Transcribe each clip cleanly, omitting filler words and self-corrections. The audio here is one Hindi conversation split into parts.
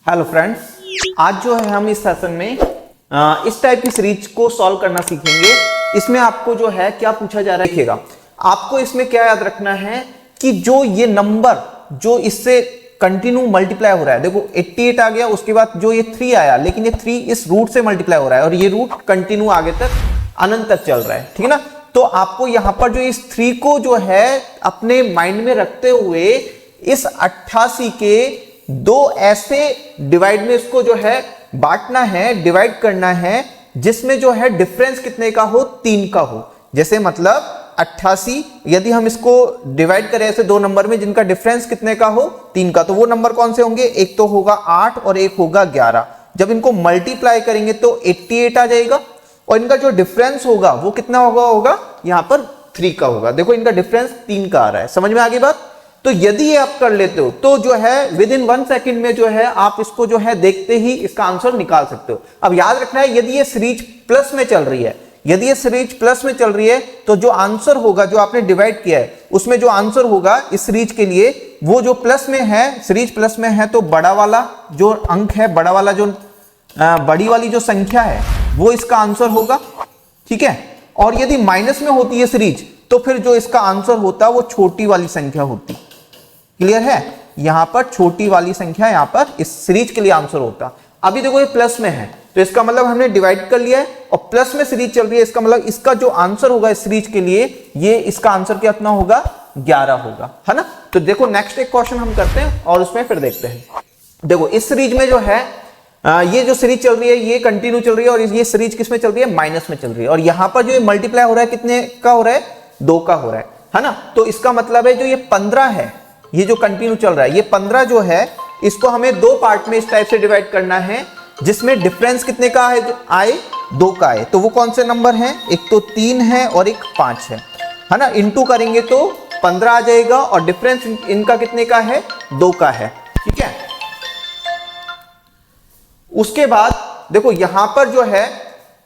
हेलो फ्रेंड्स, आज जो है हम इस सेशन में इस टाइप की सीरीज को सॉल्व करना सीखेंगे। इसमें आपको जो है क्या पूछा जा रहा है देखिएगा। आपको इसमें क्या याद रखना है कि जो ये नंबर जो इससे कंटिन्यू मल्टीप्लाई हो रहा है, देखो 88 आ गया, उसके बाद जो ये 3 आया, लेकिन ये 3 इस रूट से मल्टीप्लाई हो रहा है और ये रूट कंटिन्यू आगे तक अनंत तक चल रहा है, ठीक है ना। तो आपको यहां पर जो इस 3 को जो है अपने माइंड में रखते हुए इस 88 के दो ऐसे डिवाइड में इसको जो है बांटना है, डिवाइड करना है, जिसमें जो है डिफरेंस कितने का हो, 3 का हो। जैसे मतलब 88 यदि हम इसको डिवाइड करें ऐसे दो नंबर में जिनका डिफरेंस कितने का हो, 3 का, तो वो नंबर कौन से होंगे, एक तो होगा 8 और एक होगा 11। जब इनको मल्टीप्लाई करेंगे तो 88 आ जाएगा और इनका जो डिफरेंस होगा वो कितना होगा यहां पर 3 का होगा। देखो इनका डिफरेंस 3 का आ रहा है, समझ में आ गई बात। तो यदि ये आप कर लेते हो तो जो है विद इन 1 सेकंड में जो है आप इसको जो है देखते ही इसका आंसर निकाल सकते हो। अब याद रखना है, यदि ये सीरीज प्लस में चल रही है, यदि ये सीरीज प्लस में चल रही है तो जो आंसर होगा, जो आपने डिवाइड किया है उसमें जो आंसर होगा इस सीरीज के लिए, वो जो प्लस में है, सीरीज प्लस में है, तो बड़ा वाला जो अंक है, बड़ा वाला जो बड़ी वाली जो संख्या है वो इसका आंसर होगा, ठीक है। और यदि माइनस में होती है सीरीज तो फिर जो इसका आंसर होता वो छोटी वाली संख्या होती। क्लियर है, यहां पर छोटी वाली संख्या यहां पर इस सीरीज के लिए आंसर होता। अभी देखो ये प्लस में है तो इसका मतलब हमने डिवाइड कर लिया है और प्लस में सीरीज चल रही है, इसका मतलब इसका जो आंसर होगा इस सीरीज के लिए, ये इसका आंसर कितना होगा, 11 होगा, है ना। तो देखो नेक्स्ट एक क्वेश्चन हम करते हैं और उसमें फिर देखते हैं। देखो इस सीरीज में जो है ये जो सीरीज चल रही है ये कंटिन्यू चल रही है और ये सीरीज किस में चल रही है, माइनस में चल रही है। और यहां पर जो ये मल्टीप्लाई हो रहा है कितने का हो रहा है, 2 का हो रहा है ना। तो इसका मतलब है जो ये 15 है, ये जो कंटिन्यू चल रहा है, ये 15 जो है इसको हमें 2 पार्ट में इस टाइप से डिवाइड करना है, जिसमें डिफरेंस कितने का है, जो आए 2 का आए। तो वो कौन से नंबर हैं, एक तो 3 है और एक 5 है ना। इनटू करेंगे तो 15 आ जाएगा और डिफरेंस इनका कितने का है, 2 का है, ठीक है। उसके बाद देखो यहां पर जो है,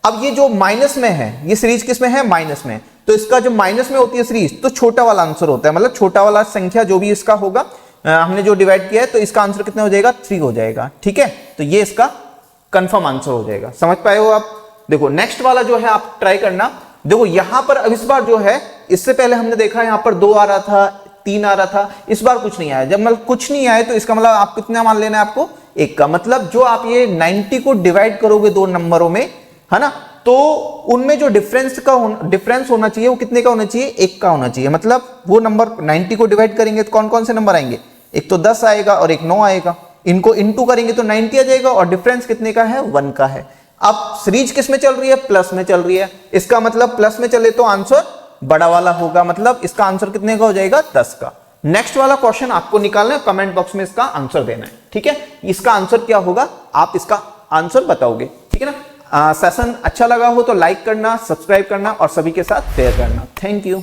अब ये जो माइनस में है, ये सीरीज किस में है, माइनस में, तो इसका जो माइनस में होती है सीरीज तो छोटा वाला आंसर होता है, मतलब छोटा वाला संख्या जो भी इसका होगा, हमने जो डिवाइड किया है तो इसका आंसर कितना हो जाएगा, 3 हो जाएगा, ठीक है। तो ये इसका कंफर्म आंसर हो जाएगा, समझ पाए हो आप। देखो नेक्स्ट वाला जो है आप ट्राई करना। देखो यहां पर अब इस बार जो है, इससे पहले हमने देखा यहां पर 2 आ रहा था, 3 आ रहा था, इस बार कुछ नहीं आया। जब मतलब कुछ नहीं आया तो इसका मतलब आप कितना मान लेना है आपको, 1 का। मतलब जो आप ये 90 को डिवाइड करोगे 2 नंबरों में, है ना, तो उनमें जो डिफरेंस होना चाहिए वो कितने का होना चाहिए, 1 का होना चाहिए। मतलब वो नंबर 90 को डिवाइड करेंगे तो कौन कौन से नंबर आएंगे, एक तो 10 आएगा और एक 9 आएगा। इनको इनटू करेंगे तो 90 आ जाएगा और डिफरेंस कितने का है, 1 का है। अब सीरीज किस में चल रही है, प्लस में चल रही है, इसका मतलब प्लस में चले तो आंसर बड़ा वाला होगा, मतलब इसका आंसर कितने का हो जाएगा, 10 का। नेक्स्ट वाला क्वेश्चन आपको निकालना है, कमेंट बॉक्स में इसका आंसर देना है, ठीक है। इसका आंसर क्या होगा आप इसका आंसर बताओगे, ठीक है ना। सेशन अच्छा लगा हो तो लाइक करना, सब्सक्राइब करना और सभी के साथ शेयर करना। Thank you.